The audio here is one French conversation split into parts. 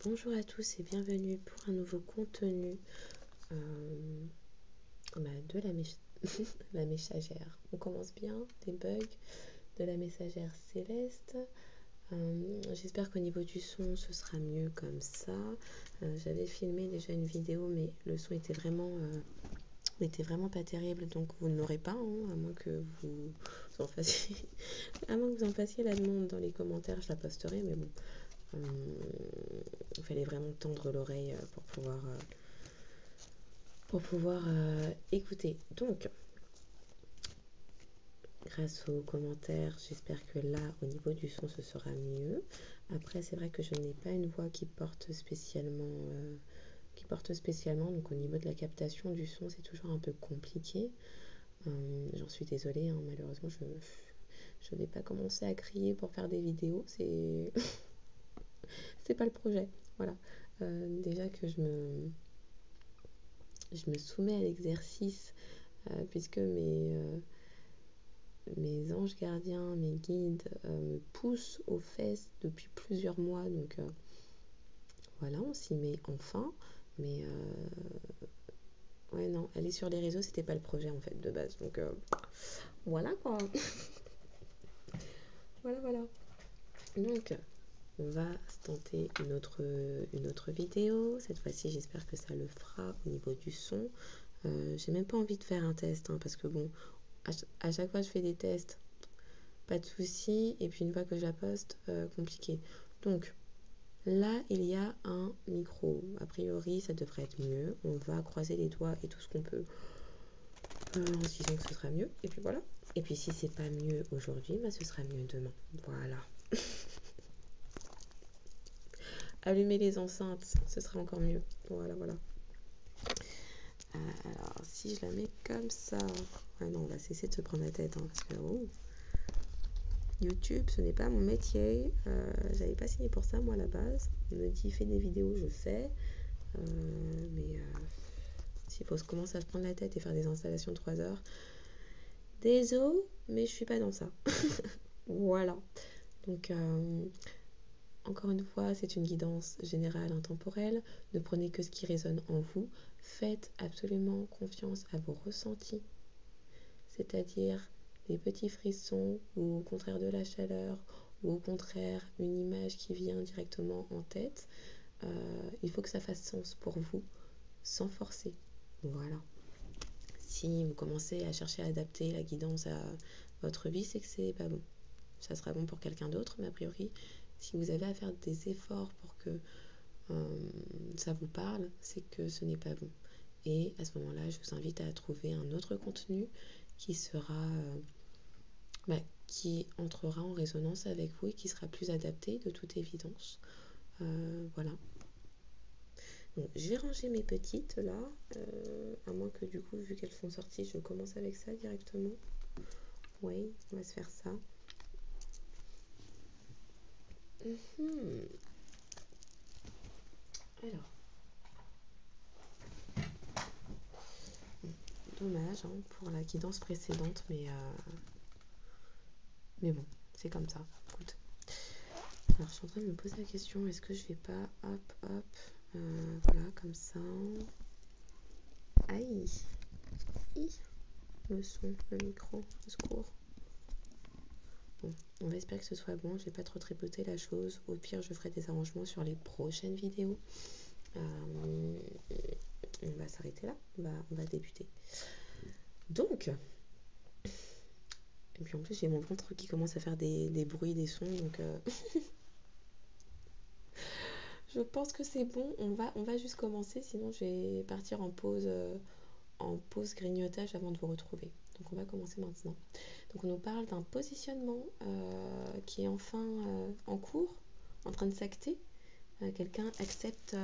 Bonjour à tous et bienvenue pour un nouveau contenu de la messagère. On commence bien, des bugs de la messagère Céleste. J'espère qu'au niveau du son ce sera mieux comme ça. J'avais filmé déjà une vidéo mais le son était vraiment pas terrible, donc vous ne l'aurez pas, à moins que vous en fassiez la demande dans les commentaires, je la posterai, mais bon. Il fallait vraiment tendre l'oreille pour pouvoir écouter. Donc, grâce aux commentaires, j'espère que là, au niveau du son, ce sera mieux. Après, c'est vrai que je n'ai pas une voix qui porte spécialement, donc au niveau de la captation du son, c'est toujours un peu compliqué. J'en suis désolée, malheureusement, je n'ai pas commencé à crier pour faire des vidéos, c'est pas le projet. Voilà. Déjà que je me soumets à l'exercice puisque mes anges gardiens, mes guides me poussent aux fesses depuis plusieurs mois, donc voilà, on s'y met enfin, mais ouais, non, aller sur les réseaux, c'était pas le projet en fait de base, donc voilà quoi. voilà. Donc on va tenter une autre vidéo. Cette fois-ci, j'espère que ça le fera au niveau du son. J'ai même pas envie de faire un test, parce que bon, à chaque fois je fais des tests, pas de souci, et puis une fois que je la poste, compliqué. Donc là, il y a un micro. A priori, ça devrait être mieux. On va croiser les doigts et tout ce qu'on peut en se disant que ce sera mieux. Et puis voilà. Et puis si c'est pas mieux aujourd'hui, ce sera mieux demain. Voilà. Allumer les enceintes, ce sera encore mieux. Voilà. Alors, si je la mets comme ça... Ouais, non, on va cesser de se prendre la tête, parce que... YouTube, ce n'est pas mon métier. J'avais pas signé pour ça, moi, à la base. On me dit, fais des vidéos, je fais. Mais s'il faut commencer à se prendre la tête et faire des installations de 3 heures, désolé, mais je suis pas dans ça. Voilà. Donc, encore une fois, c'est une guidance générale intemporelle. Ne prenez que ce qui résonne en vous. Faites absolument confiance à vos ressentis. C'est-à-dire des petits frissons ou au contraire de la chaleur ou au contraire une image qui vient directement en tête. Il faut que ça fasse sens pour vous sans forcer. Voilà. Si vous commencez à chercher à adapter la guidance à votre vie, c'est que c'est pas bon. Ça sera bon pour quelqu'un d'autre, mais a priori, si vous avez à faire des efforts pour que ça vous parle, c'est que ce n'est pas bon. Et à ce moment-là, je vous invite à trouver un autre contenu qui sera qui entrera en résonance avec vous et qui sera plus adapté de toute évidence. Voilà. Donc, je vais ranger mes petites là, à moins que du coup, vu qu'elles sont sorties, je commence avec ça directement. Oui, on va se faire ça. Alors, dommage pour la guidance précédente, mais bon, c'est comme ça. Écoute. Alors, je suis en train de me poser la question, est-ce que je vais pas, voilà, comme ça. Aïe, le son, le micro, au secours. Bon, on va espérer que ce soit bon, je vais pas trop tripoter la chose. Au pire, je ferai des arrangements sur les prochaines vidéos. On va s'arrêter là, on va débuter. Donc, et puis en plus j'ai mon ventre qui commence à faire des bruits, des sons, donc je pense que c'est bon. On va juste commencer, sinon je vais partir en pause grignotage avant de vous retrouver. Donc on va commencer maintenant. Donc on nous parle d'un positionnement qui est enfin en cours, en train de s'acter. Quelqu'un accepte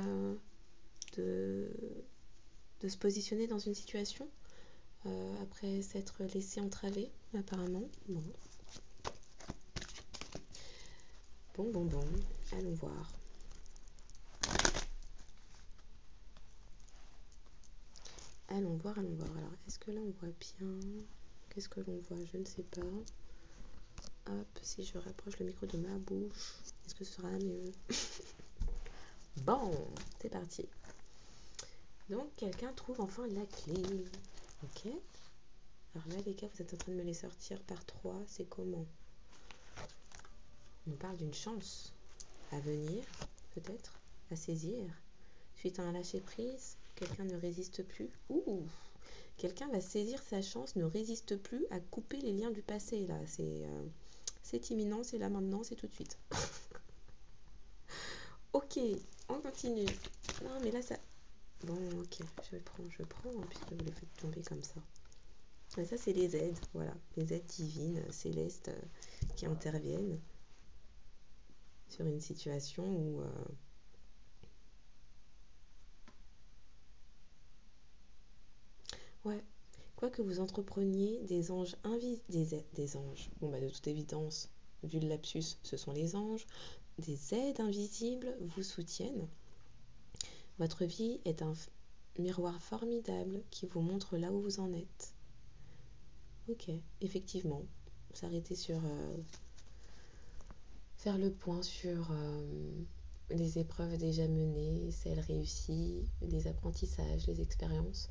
de se positionner dans une situation après s'être laissé entraver, apparemment. Bon, allons voir. Alors, est-ce que là on voit bien? Qu'est-ce que l'on voit? Je ne sais pas. Hop, si je rapproche le micro de ma bouche, est-ce que ce sera mieux? Bon, c'est parti. Donc, quelqu'un trouve enfin la clé. Ok. Alors là, les gars, vous êtes en train de me les sortir par 3. C'est comment? On parle d'une chance à venir, peut-être, à saisir. Suite à un lâcher-prise, quelqu'un ne résiste plus. Ouh! Quelqu'un va saisir sa chance, ne résiste plus à couper les liens du passé. Là, c'est imminent, c'est là maintenant, c'est tout de suite. Ok, on continue. Non, mais là, ça... Bon, ok, je prends, hein, puisque vous les faites tomber comme ça. Et ça, c'est les aides, voilà. Les aides divines, célestes, qui interviennent sur une situation où... Ouais, quoi que vous entrepreniez, des anges invisibles... Des anges, bon bah de toute évidence, vu le lapsus, ce sont les anges. Des aides invisibles vous soutiennent. Votre vie est un miroir formidable qui vous montre là où vous en êtes. Ok, effectivement, s'arrêter sur... faire le point sur les épreuves déjà menées, celles réussies, les apprentissages, les expériences,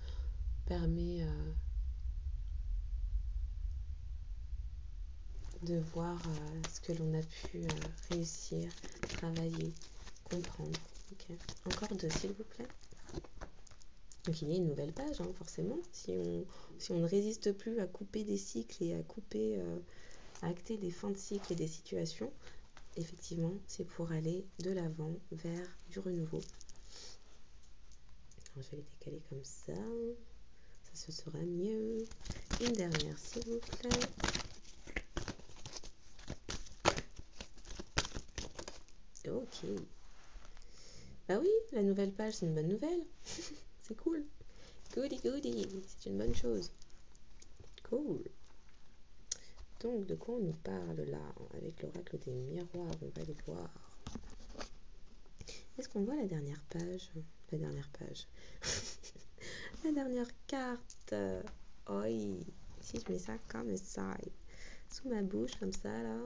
permet de voir ce que l'on a pu réussir, travailler, comprendre. Okay. Encore 2, s'il vous plaît. Donc il y a une nouvelle page, hein, forcément. Si on ne résiste plus à couper des cycles et à acter des fins de cycle et des situations, effectivement, c'est pour aller de l'avant vers du renouveau. Alors, je vais les décaler comme ça. Ça, ce sera mieux. Une dernière, s'il vous plaît. Ok. Bah oui, la nouvelle page, c'est une bonne nouvelle. C'est cool. Goody, goody. C'est une bonne chose. Cool. Donc, de quoi on nous parle là? Avec l'oracle des miroirs, on va les voir. Est-ce qu'on voit la dernière page? La dernière page. La dernière carte. Oi. Si je mets ça comme ça. Sous ma bouche, comme ça, là.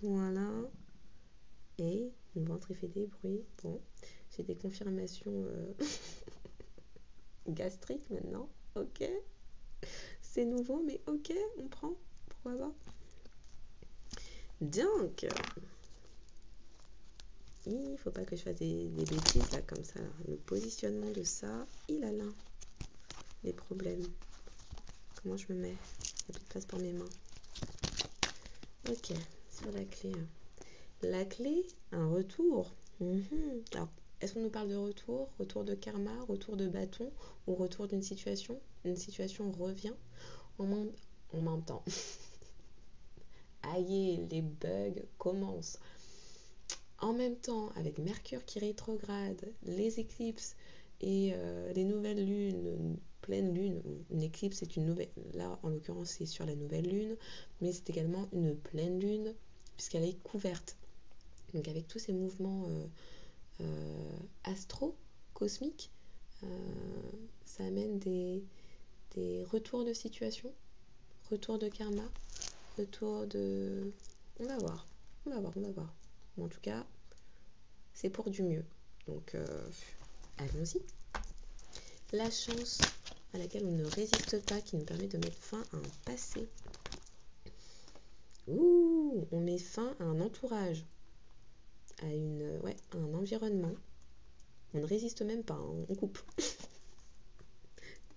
Voilà. Et mon ventre, il fait des bruits. Bon. J'ai des confirmations gastriques maintenant. Ok. C'est nouveau, mais ok, on prend. Pourquoi pas? Donc, il faut pas que je fasse des bêtises là comme ça. Le positionnement de ça, il a là des problèmes. Comment je me mets? Il n'y a plus de place pour mes mains. Ok, sur la clé. La clé, un retour. Alors, est-ce qu'on nous parle de retour? Retour de karma, retour de bâton ou retour d'une situation? Une situation revient en même temps. Aïe, les bugs commencent. En même temps, avec Mercure qui rétrograde, les éclipses et les nouvelles lunes, pleine lune, une éclipse c'est une nouvelle, là en l'occurrence c'est sur la nouvelle lune, mais c'est également une pleine lune puisqu'elle est couverte. Donc avec tous ces mouvements astro, cosmiques, ça amène des retours de situation, retour de karma, retour de... On va voir. En tout cas, c'est pour du mieux. Donc, allons-y. La chance à laquelle on ne résiste pas, qui nous permet de mettre fin à un passé. Ouh, on met fin à un entourage, à un environnement. On ne résiste même pas, hein, on coupe.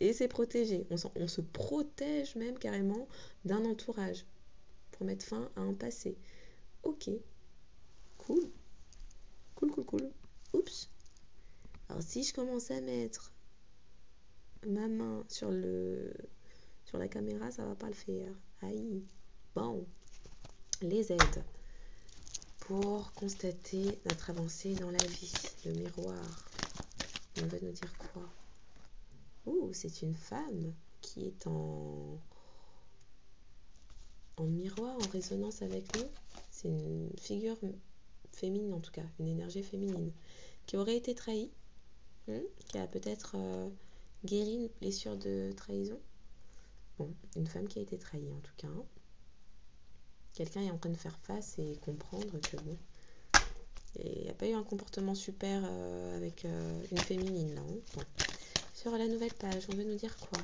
Et c'est protégé. On se protège même carrément d'un entourage pour mettre fin à un passé. Ok, cool. Cool. Oups. Alors si je commence à mettre ma main sur la caméra, ça va pas le faire. Aïe. Bon, les aides pour constater notre avancée dans la vie. Le miroir. On va nous dire quoi? Ouh, c'est une femme qui est en miroir, en résonance avec nous. C'est une figure féminine en tout cas, une énergie féminine qui aurait été trahie, qui a peut-être guéri une blessure de trahison. Bon, une femme qui a été trahie en tout cas. Quelqu'un est en train de faire face et comprendre que bon, il n'y a pas eu un comportement super avec une féminine là. Hein. Bon. Sur la nouvelle page, on veut nous dire quoi?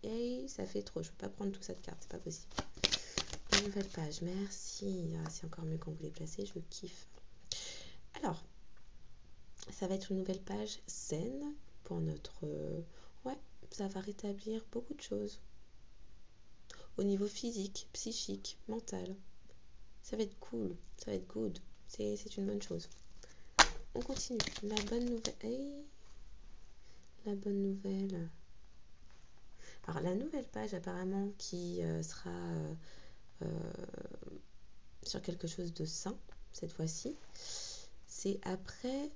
Et ça fait trop, je peux pas prendre toute cette carte, c'est pas possible. La nouvelle page, merci. Ah, c'est encore mieux quand vous les placez, je kiffe. Alors, ça va être une nouvelle page saine pour notre... ouais, ça va rétablir beaucoup de choses. Au niveau physique, psychique, mental. Ça va être cool, ça va être good. C'est une bonne chose. On continue. La bonne nouvelle... Hey, la bonne nouvelle... Alors, la nouvelle page, apparemment, qui sera sur quelque chose de sain, cette fois-ci, c'est après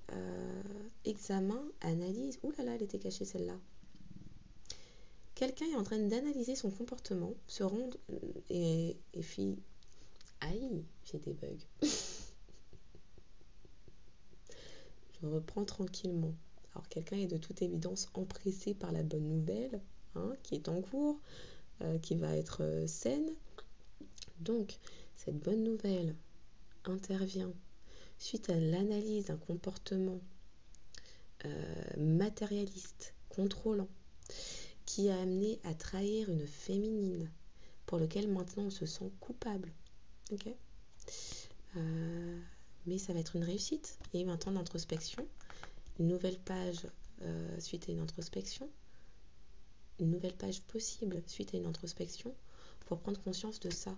examen, analyse. Ouh là là, elle était cachée, celle-là. Quelqu'un est en train d'analyser son comportement, se rendre et aïe, j'ai des bugs. Je reprends tranquillement. Alors, quelqu'un est de toute évidence empressé par la bonne nouvelle, hein, qui est en cours, qui va être saine. Donc, cette bonne nouvelle intervient suite à l'analyse d'un comportement matérialiste, contrôlant, qui a amené à trahir une féminine, pour lequel maintenant on se sent coupable. Ok, mais ça va être une réussite. Il y a eu un temps d'introspection, une nouvelle page suite à une introspection, une nouvelle page possible suite à une introspection, pour prendre conscience de ça,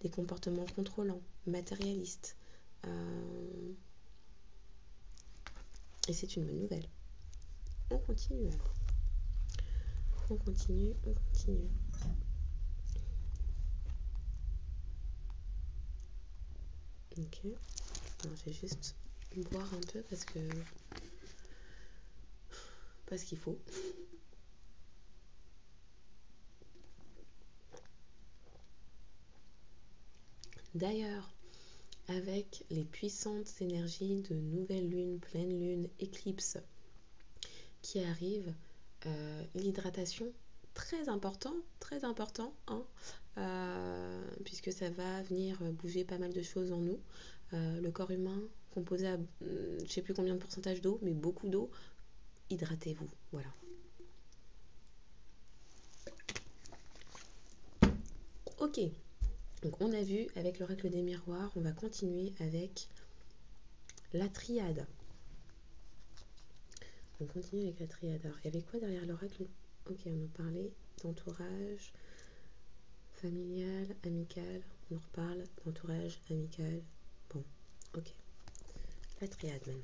des comportements contrôlants, matérialistes. Et c'est une bonne nouvelle. On continue alors. On continue. Ok. Alors, je vais juste boire un peu parce qu'il faut. D'ailleurs, avec les puissantes énergies de nouvelle lune, pleine lune, éclipse qui arrivent, l'hydratation, très important, hein, puisque ça va venir bouger pas mal de choses en nous. Le corps humain composé à je sais plus combien de pourcentage d'eau, mais beaucoup d'eau. Hydratez-vous, voilà. Ok, donc on a vu avec l'oracle des miroirs, on va continuer avec la triade. On continue avec la triade. Alors, il y avait quoi derrière l'oracle? Ok, on nous parlait d'entourage familial, amical. On nous reparle d'entourage amical. Bon, ok. La triade maintenant.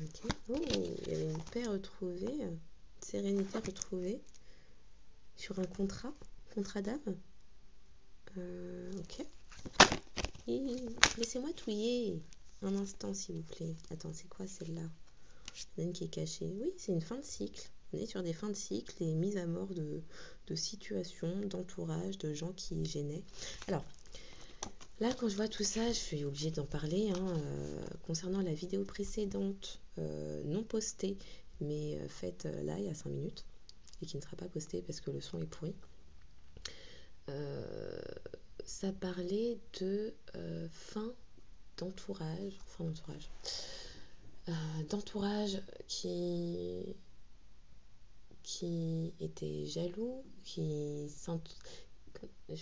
Ok. Oh, il y avait une paix retrouvée, sérénité retrouvée sur un contrat d'âme. Ok. Et laissez-moi touiller un instant, s'il vous plaît. Attends, c'est quoi celle-là? Il y en a une qui est cachée. Oui, c'est une fin de cycle. On est sur des fins de cycle et mises à mort de situations, d'entourage, de gens qui gênaient. Alors, là, quand je vois tout ça, je suis obligée d'en parler. Concernant la vidéo précédente, non postée, mais faite là, il y a 5 minutes, et qui ne sera pas postée parce que le son est pourri. Ça parlait de fin d'entourage qui était jaloux, je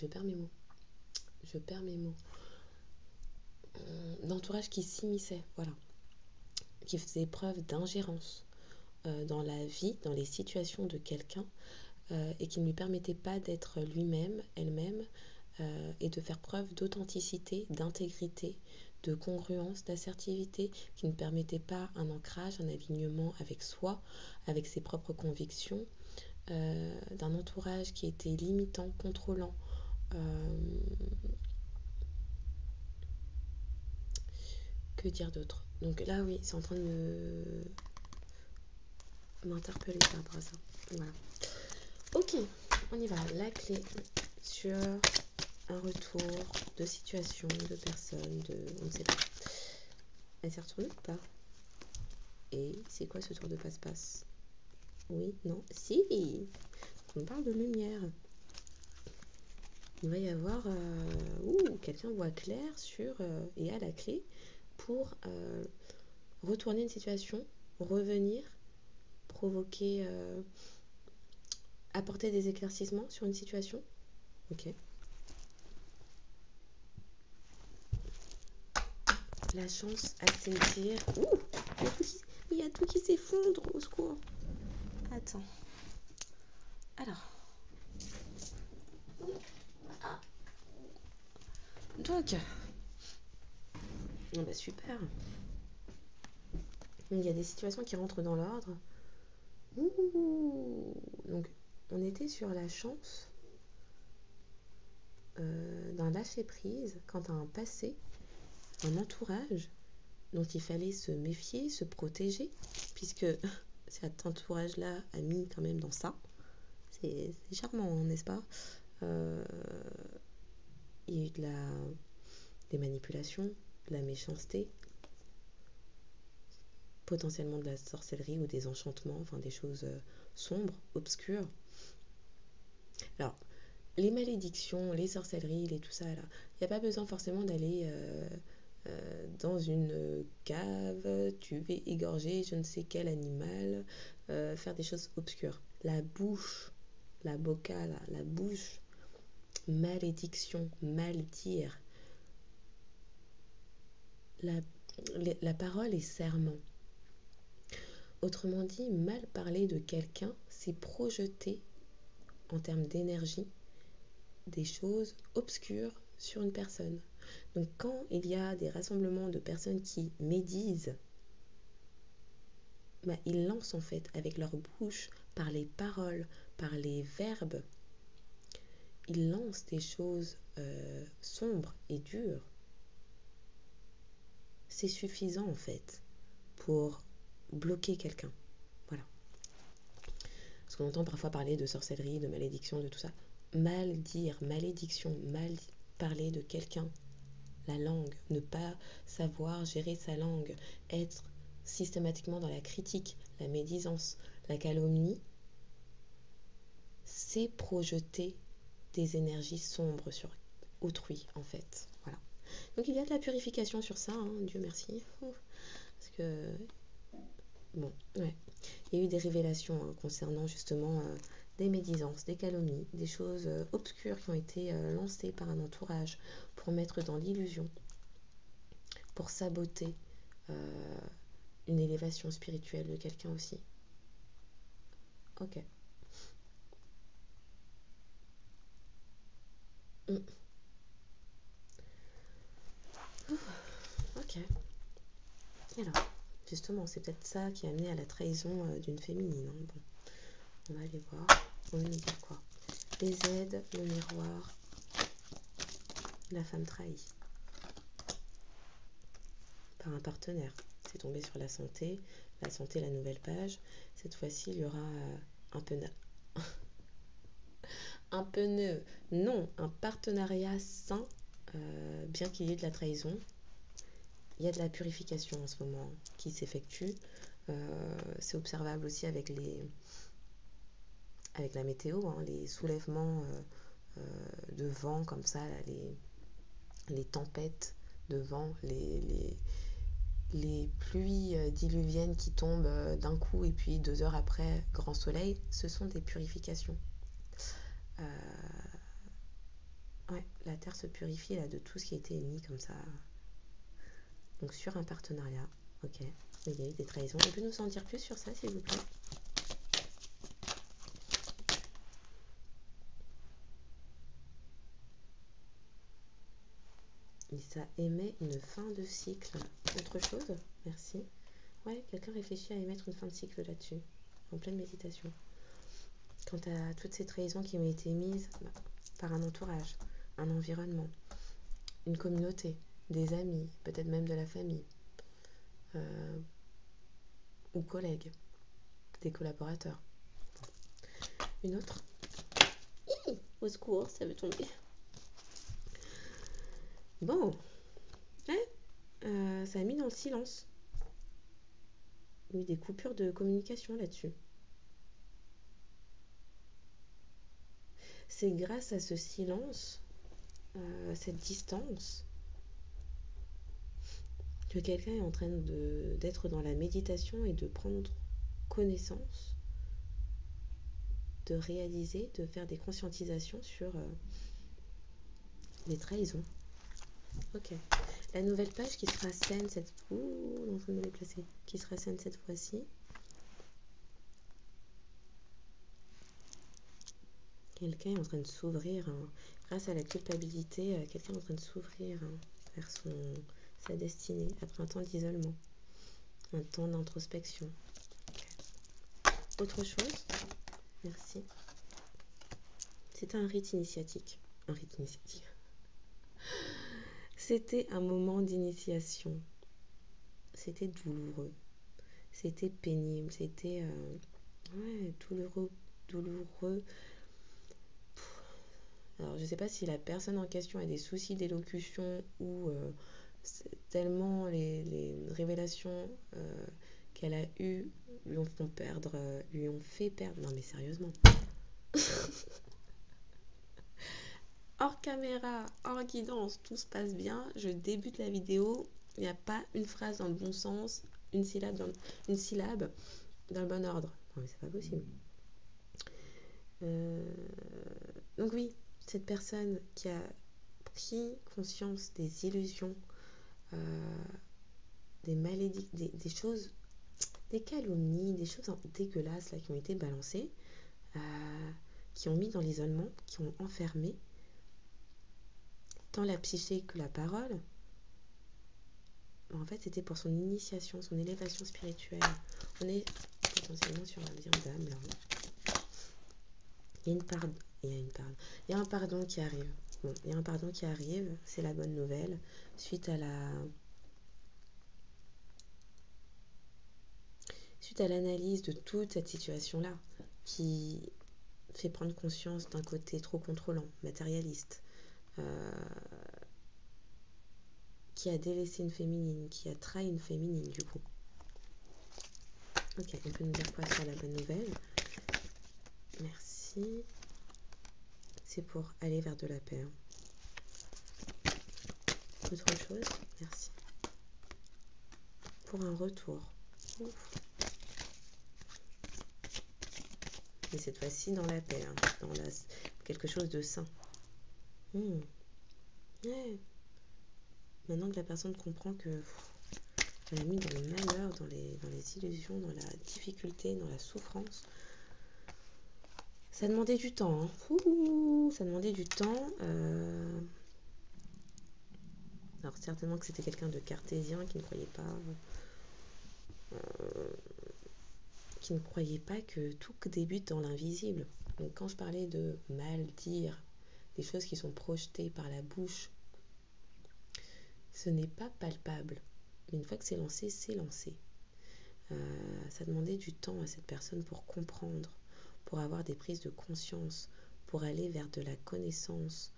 perds mes mots, d'entourage qui s'immisçait, voilà, qui faisait preuve d'ingérence dans la vie, dans les situations de quelqu'un, et qui ne lui permettait pas d'être lui-même, elle-même, et de faire preuve d'authenticité, d'intégrité, de congruence, d'assertivité, qui ne permettait pas un ancrage, un alignement avec soi, avec ses propres convictions, d'un entourage qui était limitant, contrôlant, que dire d'autre? Donc là, oui, c'est en train de m'interpeller par rapport à ça. Voilà. Ok, on y va. La clé sur un retour de situation, de personne, on ne sait pas. Elle s'est retournée ou pas? Et c'est quoi ce tour de passe-passe? Oui, non, si. On parle de lumière. Il va y avoir quelqu'un voit clair sur et a la clé pour retourner une situation, revenir, provoquer, apporter des éclaircissements sur une situation. Ok. La chance à saisir. Il y a tout qui s'effondre, au secours. Attends. Alors. Donc. Oh bah super. Il y a des situations qui rentrent dans l'ordre. Donc, on était sur la chance d'un lâcher-prise quant à un passé, un entourage dont il fallait se méfier, se protéger, puisque cet entourage-là a mis quand même dans ça. C'est charmant, n'est-ce pas? Il y a eu des manipulations, de la méchanceté, potentiellement de la sorcellerie ou des enchantements, enfin des choses sombres, obscures. Alors, les malédictions, les sorcelleries, tout ça, là, il n'y a pas besoin forcément d'aller dans une cave, tuer, égorger je ne sais quel animal, faire des choses obscures. La bouche, la boca, la bouche, malédiction, mal dire. La parole est serment. Autrement dit, mal parler de quelqu'un, c'est projeter en termes d'énergie des choses obscures sur une personne. Donc quand il y a des rassemblements de personnes qui médisent, ils lancent en fait avec leur bouche, par les paroles, par les verbes, ils lancent des choses sombres et dures. C'est suffisant en fait pour bloquer quelqu'un. Voilà. Parce qu'on entend parfois parler de sorcellerie, de malédiction, de tout ça. Mal dire, malédiction, mal parler de quelqu'un, la langue, ne pas savoir gérer sa langue, être systématiquement dans la critique, la médisance, la calomnie, c'est projeter des énergies sombres sur autrui en fait. Voilà. Donc il y a de la purification sur ça, hein, Dieu merci. Parce que bon, ouais. Il y a eu des révélations concernant justement des médisances, des calomnies, des choses obscures qui ont été lancées par un entourage pour mettre dans l'illusion, pour saboter une élévation spirituelle de quelqu'un aussi. Ok. Ok. Et alors, justement, c'est peut-être ça qui a amené à la trahison d'une féminine. Hein. Bon, on va aller voir. On va nous dire quoi? Les aides, le miroir, la femme trahie par un partenaire. C'est tombé sur la santé, la nouvelle page. Cette fois-ci, il y aura un partenariat sain, bien qu'il y ait de la trahison. Il y a de la purification en ce moment qui s'effectue. C'est observable aussi avec la météo, hein, les soulèvements de vent comme ça, là, les tempêtes de vent, les pluies diluviennes qui tombent d'un coup et puis 2 heures après, grand soleil, ce sont des purifications. Ouais, la terre se purifie là, de tout ce qui a été émis comme ça. Donc sur un partenariat, ok, il y a eu des trahisons. On peut nous en dire plus sur ça, s'il vous plaît? Et ça émet une fin de cycle. Autre chose? Merci. Ouais, quelqu'un réfléchit à émettre une fin de cycle là-dessus, en pleine méditation. Quant à toutes ces trahisons qui ont été mises par un entourage, un environnement, une communauté, des amis, peut-être même de la famille, ou collègues, des collaborateurs. Une autre? Au secours, ça veut tomber. Bon, ouais, ça a mis dans le silence. Il y a eu des coupures de communication là-dessus. C'est grâce à ce silence, cette distance, que quelqu'un est en train d'être dans la méditation et de prendre connaissance, de réaliser, de faire des conscientisations sur les trahisons. Ok. La nouvelle page qui sera saine cette fois. Ouh, on est en train de me déplacer. Qui sera saine cette fois-ci. Quelqu'un est en train de s'ouvrir, hein. Grâce à la culpabilité, quelqu'un est en train de s'ouvrir, hein, vers sa destinée après un temps d'isolement, un temps d'introspection. Autre chose. Merci. C'était un rite initiatique. Un rite initiatique. C'était un moment d'initiation. C'était douloureux. C'était pénible. C'était ouais, douloureux. Alors, je ne sais pas si la personne en question a des soucis d'élocution ou tellement les révélations qu'elle a eues lui ont fait perdre. Non, mais sérieusement. Hors caméra, hors guidance, tout se passe bien. Je débute la vidéo. Il n'y a pas une phrase dans le bon sens, une syllabe dans le bon ordre. Non, mais c'est pas possible. Donc oui, cette personne qui a pris conscience des illusions, des malédictions, des choses, des calomnies, des choses dégueulasses là, qui ont été balancées, qui ont mis dans l'isolement, qui ont enfermé tant la psyché que la parole. En fait, c'était pour son initiation, son élévation spirituelle. On est potentiellement sur un lien d'âme là. Il y a un pardon qui arrive. Bon, il y a un pardon qui arrive, c'est la bonne nouvelle. Suite à l'analyse de toute cette situation-là, qui fait prendre conscience d'un côté trop contrôlant, matérialiste, qui a délaissé une féminine, qui a trahi une féminine du coup. Ok, on peut nous dire quoi sur la bonne nouvelle? Merci. C'est pour aller vers de la paix. Autre chose? Merci. Pour un retour. Ouf. Mais cette fois-ci dans la paix, hein, dans quelque chose de sain. Ouais. Maintenant que la personne comprend que elle a mis dans le malheur, dans les illusions, dans la difficulté, dans la souffrance, ça demandait du temps. Hein. Ça demandait du temps. Alors certainement que c'était quelqu'un de cartésien qui ne croyait pas que tout débute dans l'invisible. Donc quand je parlais de mal dire, des choses qui sont projetées par la bouche, ce n'est pas palpable. Mais une fois que c'est lancé, c'est lancé. Ça demandait du temps à cette personne pour comprendre, pour avoir des prises de conscience, pour aller vers de la connaissance.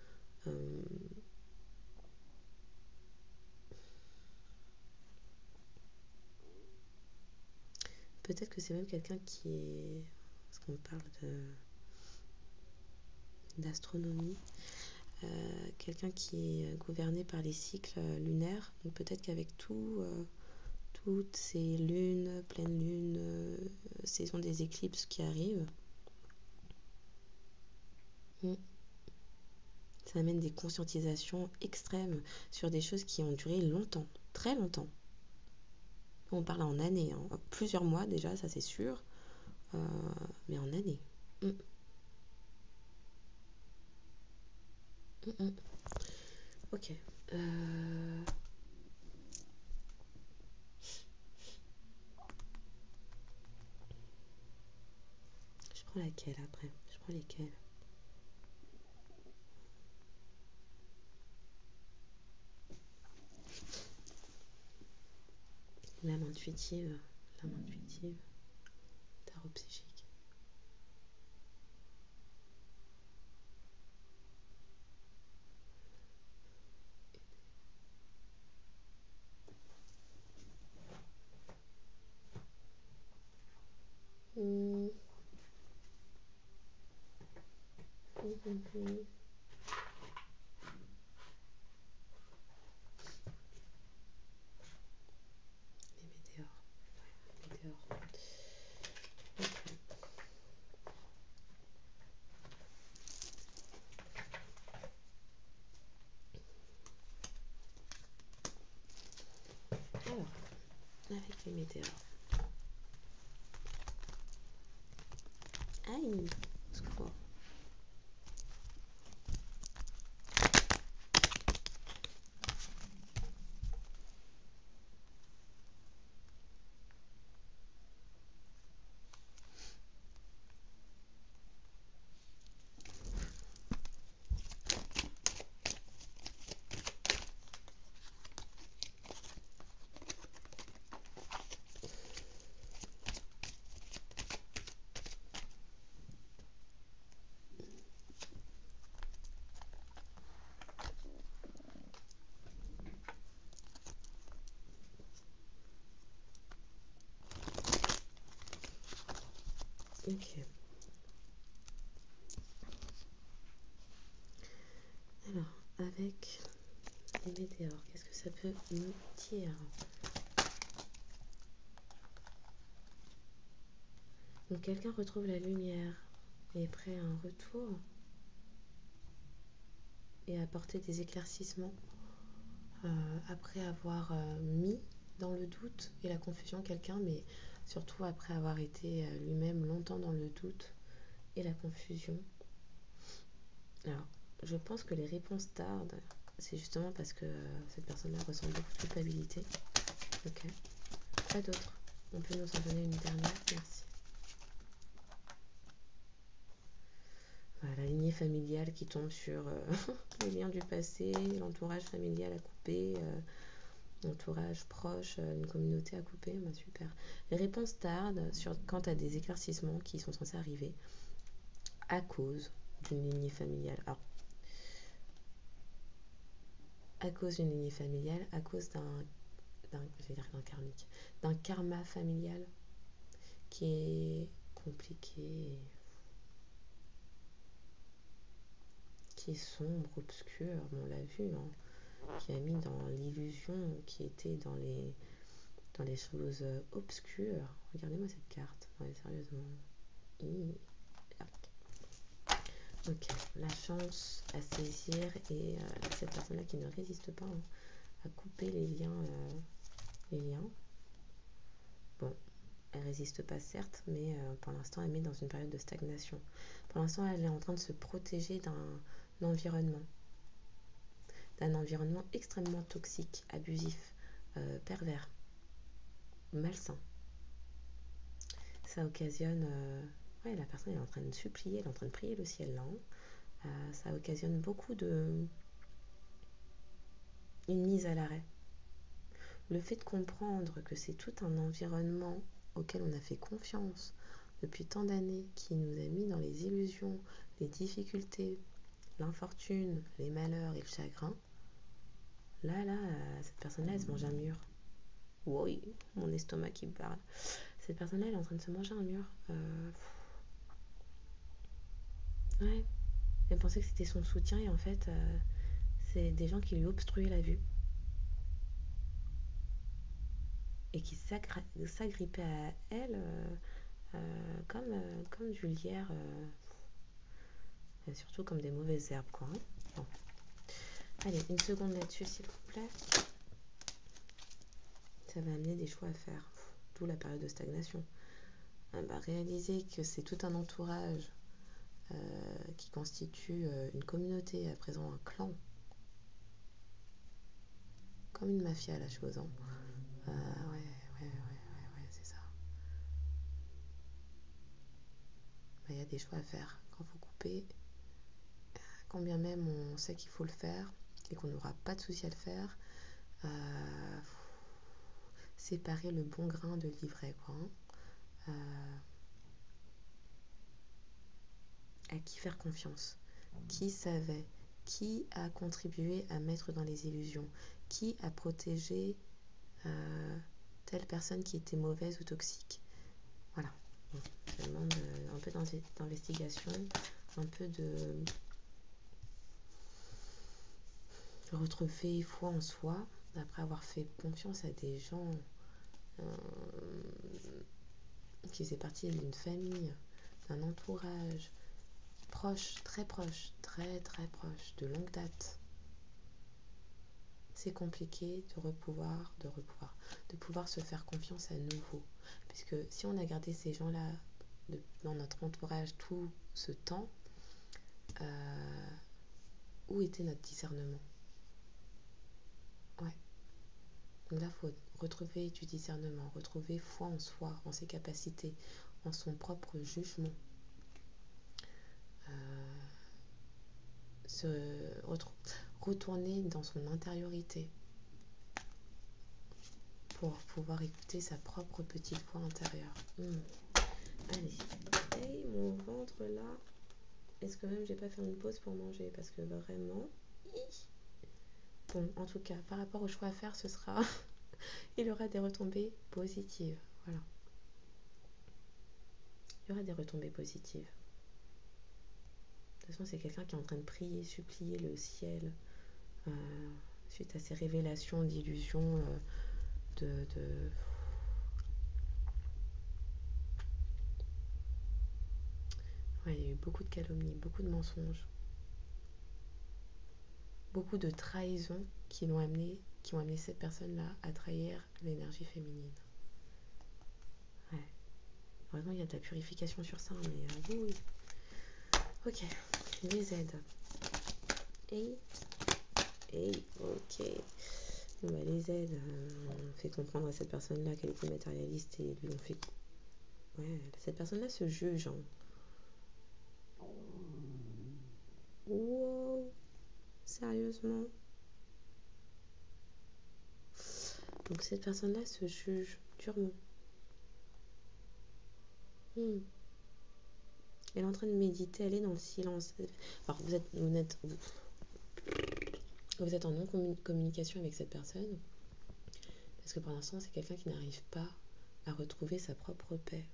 Peut-être que c'est même quelqu'un qui est... Parce qu'on parle d'astronomie. Quelqu'un qui est gouverné par les cycles lunaires. Donc peut-être qu'avec toutes ces lunes, pleines lunes, saison des éclipses qui arrivent, ça amène des conscientisations extrêmes sur des choses qui ont duré longtemps, très longtemps. On parle en années, hein. Plusieurs mois déjà, ça c'est sûr, mais en années. Ok. Je prends laquelle après? Je prends lesquelles? L'âme intuitive, tarot psychique. non plus. Les météores. Ouais, météores. Okay. Alors, avec les météores. Aïe, au secours. Ok. Alors, avec les météores, qu'est-ce que ça peut nous dire? Donc, quelqu'un retrouve la lumière et est prêt à un retour et à apporter des éclaircissements après avoir mis dans le doute et la confusion quelqu'un, mais surtout après avoir été lui-même longtemps dans le doute et la confusion. Alors, je pense que les réponses tardent, c'est justement parce que cette personne-là ressent beaucoup de culpabilité. Ok. Pas d'autres. On peut nous en donner une dernière, merci. Voilà, la lignée familiale qui tombe sur les liens du passé, l'entourage familial à couper, l'entourage proche, une communauté à couper, bah super. Les réponses tardent quant à des éclaircissements qui sont censés arriver à cause d'une lignée familiale. Alors, à cause d'une lignée familiale, à cause d'un karma familial qui est compliqué, qui est sombre, obscur, on l'a vu, hein, qui a mis dans l'illusion, qui était dans les choses obscures. Regardez-moi cette carte, ouais, sérieusement. Ok, la chance à saisir et cette personne-là qui ne résiste pas, hein, à couper les liens. Bon, elle résiste pas certes, mais pour l'instant elle met dans une période de stagnation. Pour l'instant elle est en train de se protéger d'un environnement extrêmement toxique, abusif, pervers, malsain. Ça occasionne, ouais, la personne est en train de supplier, elle est en train de prier le ciel là. Ça occasionne beaucoup une mise à l'arrêt. Le fait de comprendre que c'est tout un environnement auquel on a fait confiance depuis tant d'années, qui nous a mis dans les illusions, les difficultés, l'infortune, les malheurs et le chagrin, là, cette personne-là, elle se mange un mur. Oui, mon estomac qui me parle. Cette personne-là, elle est en train de se manger un mur. Ouais, elle pensait que c'était son soutien et en fait, c'est des gens qui lui obstruaient la vue et qui s'agrippaient à elle comme du lierre, et surtout comme des mauvaises herbes, quoi. Hein. Bon. Allez, une seconde là-dessus, s'il vous plaît. Ça va amener des choix à faire, d'où la période de stagnation. Réaliser que c'est tout un entourage qui constitue une communauté, à présent un clan, comme une mafia la chose. Hein. Ouais, c'est ça. Il y a des choix à faire. Quand il faut couper, quand bien même on sait qu'il faut le faire et qu'on n'aura pas de souci à le faire, séparer le bon grain de l'ivraie, quoi. Hein. À qui faire confiance, qui savait, qui a contribué à mettre dans les illusions, qui a protégé telle personne qui était mauvaise ou toxique. Voilà. Bon, ça demande un peu d'investigation, un peu de retrouver foi en soi après avoir fait confiance à des gens qui faisaient partie d'une famille, d'un entourage proche, très proche, très très proche, de longue date. C'est compliqué de pouvoir se faire confiance à nouveau. Puisque si on a gardé ces gens-là dans notre entourage tout ce temps, où était notre discernement? Ouais. Donc là, il faut retrouver du discernement, retrouver foi en soi, en ses capacités, en son propre jugement. Retourner dans son intériorité pour pouvoir écouter sa propre petite voix intérieure. Allez, hey, mon ventre là, est-ce que même j'ai pas fait une pause pour manger? Parce que vraiment, bon, en tout cas, par rapport au choix à faire, ce sera il y aura des retombées positives. Voilà. Il y aura des retombées positives. De toute façon, c'est quelqu'un qui est en train de prier, supplier le ciel suite à ces révélations d'illusions Ouais, il y a eu beaucoup de calomnies, beaucoup de mensonges, beaucoup de trahisons qui ont amené cette personne-là à trahir l'énergie féminine. Ouais. Heureusement, il y a de la purification sur ça, mais oui. Ok, les aides. Et ok. Bon, bah, les aides, on fait comprendre à cette personne-là qu'elle était matérialiste et lui on fait... Ouais, cette personne-là se juge. Hein. Wow, sérieusement. Donc cette personne-là se juge durement. Elle est en train de méditer, elle est dans le silence. Alors vous êtes en non-communication avec cette personne, parce que pour l'instant c'est quelqu'un qui n'arrive pas à retrouver sa propre paix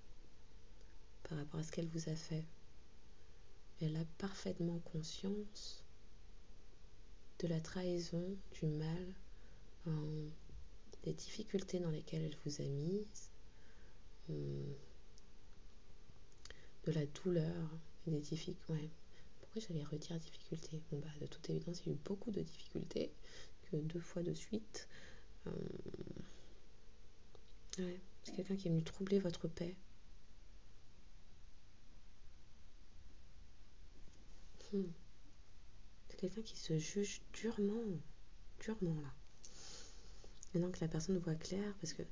par rapport à ce qu'elle vous a fait. Elle a parfaitement conscience de la trahison, du mal, des difficultés dans lesquelles elle vous a mise, de la douleur et des difficultés. Ouais. Pourquoi j'allais redire difficultés? Bon bah de toute évidence il y a eu beaucoup de difficultés, que 2 fois de suite. Ouais, c'est quelqu'un qui est venu troubler votre paix. C'est quelqu'un qui se juge durement là. Maintenant que la personne voit clair, parce que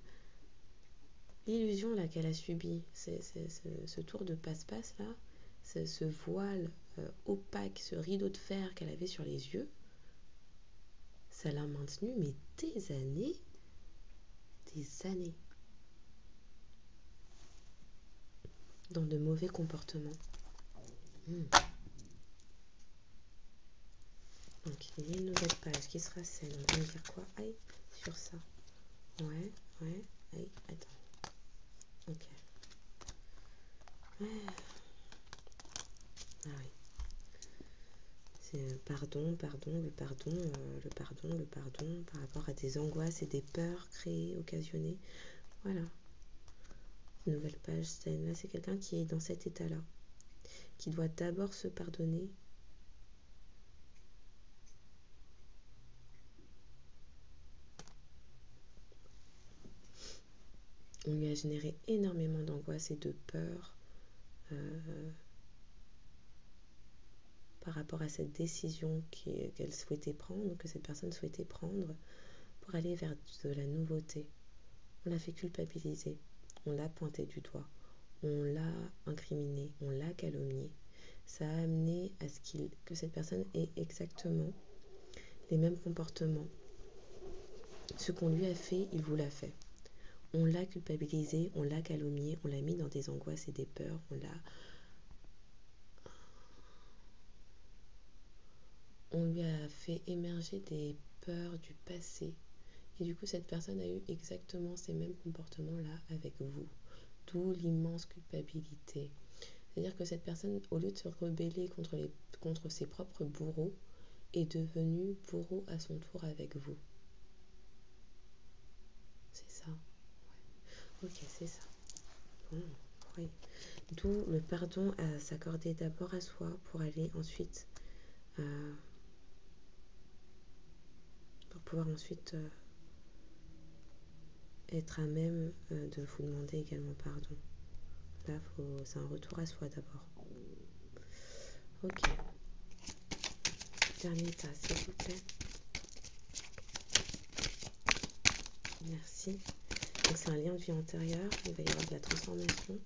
l'illusion là qu'elle a subie, c'est ce tour de passe-passe là, ce voile opaque, ce rideau de fer qu'elle avait sur les yeux, ça l'a maintenue mais des années dans de mauvais comportements. Donc il y a une nouvelle page qui sera celle, on va me dire quoi? Aïe, sur ça. Ouais, aïe, attends. Ok. Ah oui. C'est pardon par rapport à des angoisses et des peurs créées, occasionnées. Voilà. Nouvelle page saine. Là, c'est quelqu'un qui est dans cet état-là, qui doit d'abord se pardonner. On lui a généré énormément d'angoisse et de peur par rapport à cette décision qu'elle souhaitait prendre, que cette personne souhaitait prendre pour aller vers de la nouveauté. On l'a fait culpabiliser, on l'a pointé du doigt, on l'a incriminé, on l'a calomnié. Ça a amené à ce que cette personne ait exactement les mêmes comportements. Ce qu'on lui a fait, il vous l'a fait. On l'a culpabilisé, on l'a calomnié, on l'a mis dans des angoisses et des peurs, on lui a fait émerger des peurs du passé. Et du coup, cette personne a eu exactement ces mêmes comportements-là avec vous. D'où l'immense culpabilité. C'est-à-dire que cette personne, au lieu de se rebeller contre ses propres bourreaux, est devenu bourreau à son tour avec vous. C'est ça. Ouais. Ok, c'est ça. Bon, oui. D'où le pardon à s'accorder d'abord à soi pour aller ensuite, pour pouvoir ensuite être à même de vous demander également pardon. Là, c'est un retour à soi d'abord. Ok. Dernier tas, s'il vous plaît. Merci. Donc c'est un lien de vie antérieure. Il va y avoir de la transformation.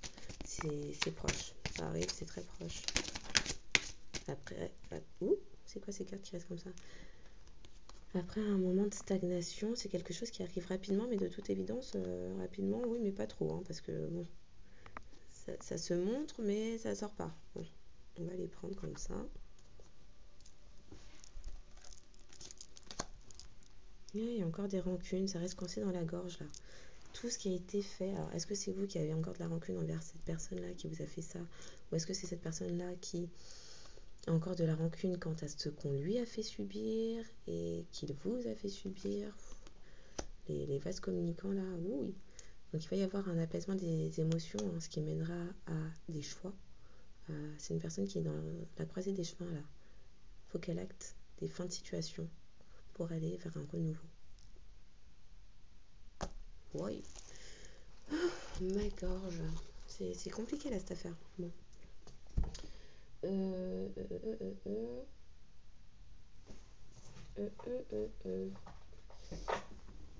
C'est proche. Ça arrive, c'est très proche. Après, c'est quoi ces cartes qui restent comme ça? Après un moment de stagnation, c'est quelque chose qui arrive rapidement, mais de toute évidence, rapidement, oui, mais pas trop, hein, parce que bon, ça se montre, mais ça sort pas. Bon, on va les prendre comme ça. Il y a encore des rancunes, ça reste coincé dans la gorge là. Tout ce qui a été fait, alors est-ce que c'est vous qui avez encore de la rancune envers cette personne-là qui vous a fait ça, ou est-ce que c'est cette personne-là qui a encore de la rancune quant à ce qu'on lui a fait subir et qu'il vous a fait subir? Les vases communicants là, oui. Donc il va y avoir un apaisement des émotions, hein, ce qui mènera à des choix. C'est une personne qui est dans la croisée des chemins là. Il faut qu'elle acte des fins de situation pour aller vers un renouveau. Oui. Ma gorge. C'est compliqué là cette affaire. Bon.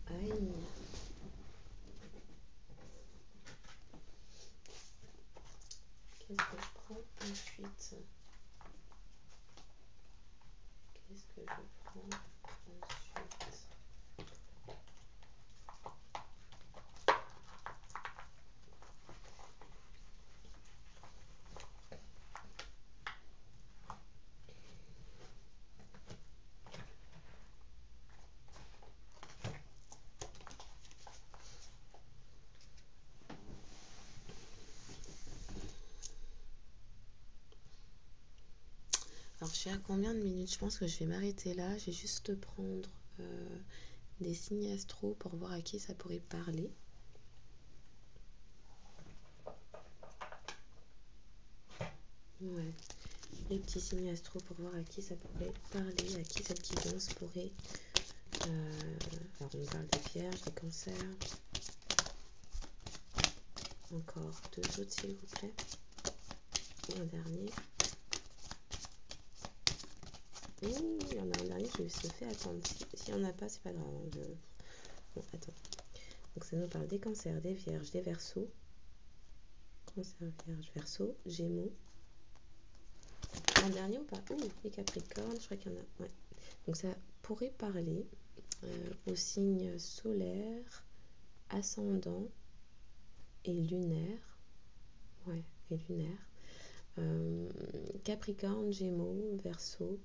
Aïe. Qu'est-ce que je prends ensuite? Qu'est-ce que je prends ensuite? Alors, je suis à combien de minutes? Je pense que je vais m'arrêter là. Je vais juste prendre des signes astro pour voir à qui ça pourrait parler. Ouais. Les petits signes astro pour voir à qui ça pourrait parler, à qui cette guidance pourrait... alors, on parle des vierges, des cancers. Encore deux autres, s'il vous plaît. Et un dernier. Il y en a un dernier qui se fait attendre. S'il n'y en a pas, c'est pas grave. Bon, attends. Donc ça nous parle des cancers, des vierges, des verseaux. Cancer, vierge, verseau, gémeaux. Un dernier ou pas? Les capricornes, je crois qu'il y en a. Ouais. Donc ça pourrait parler aux signes solaires, ascendant et lunaire. Ouais, et lunaire. Capricorne, gémeaux, verseau,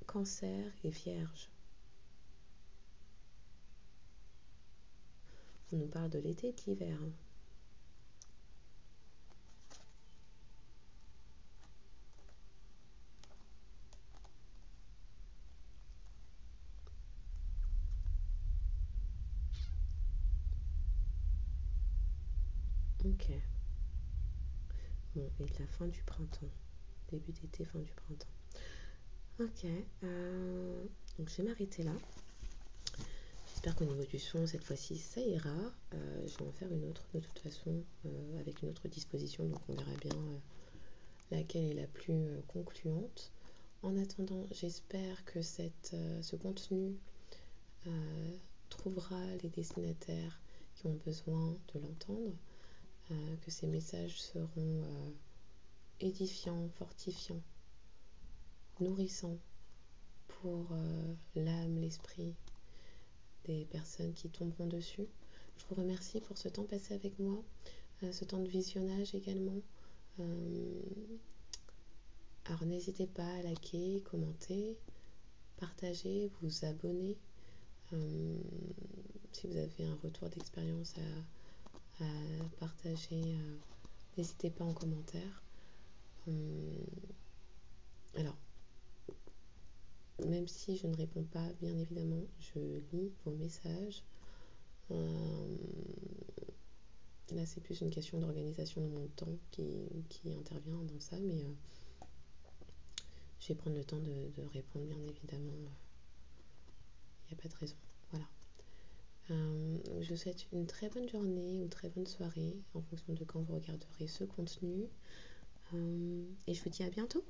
cancer et vierge. On nous parle de l'été et de l'hiver. Ok. Bon, et de la fin du printemps. Début d'été, fin du printemps. Ok. Donc je vais m'arrêter là. J'espère qu'au niveau du son, cette fois-ci, ça ira. Je vais en faire une autre, de toute façon, avec une autre disposition. Donc on verra bien laquelle est la plus concluante. En attendant, j'espère que ce contenu trouvera les destinataires qui ont besoin de l'entendre, que ces messages seront édifiants, fortifiants, nourrissants pour l'âme, l'esprit des personnes qui tomberont dessus. Je vous remercie pour ce temps passé avec moi, ce temps de visionnage également. Alors n'hésitez pas à liker, commenter, partager, vous abonner. Si vous avez un retour d'expérience à partager, n'hésitez pas en commentaire. Alors, même si je ne réponds pas, bien évidemment, je lis vos messages. Là, c'est plus une question d'organisation de mon temps qui intervient dans ça, mais je vais prendre le temps de répondre, bien évidemment. Il n'y a pas de raison. Voilà. Je vous souhaite une très bonne journée ou très bonne soirée en fonction de quand vous regarderez ce contenu. Et je vous dis à bientôt.